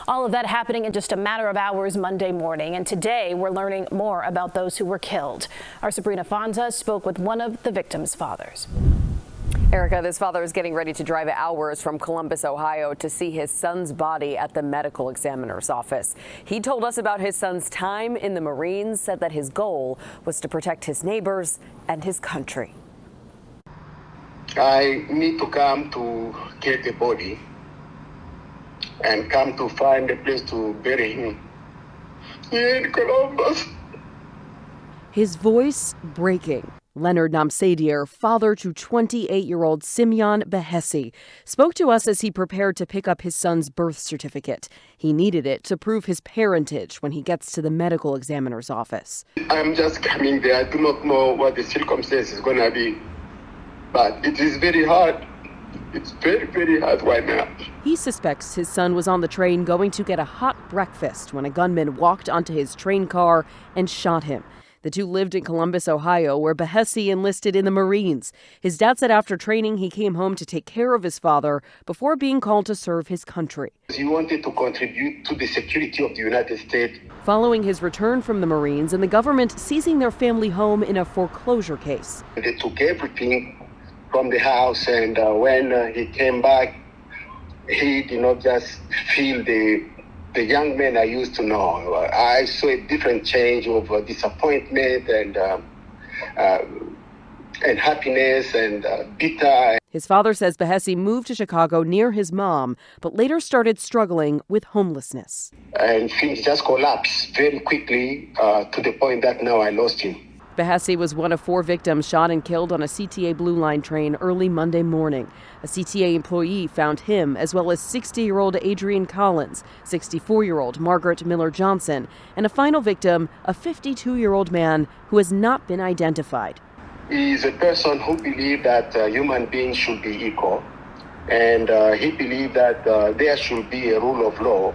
All of that happening in just a matter of hours Monday morning. And today we're learning more about those who were killed. Our Sabrina Fonza spoke with one of the victims' fathers. Erica, this father is getting ready to drive hours from Columbus, Ohio to see his son's body at the medical examiner's office. He told us about his son's time in the Marines, said that his goal was to protect his neighbors and his country. I need to come to get the body and come to find a place to bury him here in Columbus. His voice breaking. Leonard Namsadier, father to 28-year-old Simeon Bihesi, spoke to us as he prepared to pick up his son's birth certificate. He needed it to prove his parentage when he gets to the medical examiner's office. I'm just coming there. I do not know what the circumstance is going to be, but it is very hard. It's very, very hard right now. He suspects his son was on the train going to get a hot breakfast when a gunman walked onto his train car and shot him. The two lived in Columbus, Ohio, where Bihesi enlisted in the Marines. His dad said after training, he came home to take care of his father before being called to serve his country. He wanted to contribute to the security of the United States. Following his return from the Marines and the government seizing their family home in a foreclosure case. They took everything from the house, and when he came back, he did not just feel the young man I used to know. I saw a different change of disappointment and happiness and bitter. His father says Bihesi moved to Chicago near his mom, but later started struggling with homelessness. And things just collapsed very quickly to the point that now I lost him. Bihesi was one of 4 victims shot and killed on a CTA Blue Line train early Monday morning. A CTA employee found him, as well as 60-year-old Adrian Collins, 64-year-old Margaret Miller Johnson, and a final victim, a 52-year-old man who has not been identified. He is a person who believed that human beings should be equal, and he believed that there should be a rule of law.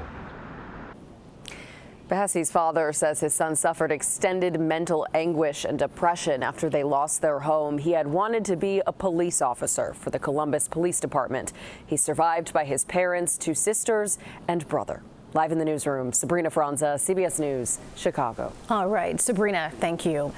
Bihesi's father says his son suffered extended mental anguish and depression after they lost their home. He had wanted to be a police officer for the Columbus Police Department. He's survived by his parents, 2 sisters, and brother. Live in the newsroom, Sabrina Fonza, CBS News, Chicago. All right, Sabrina, thank you.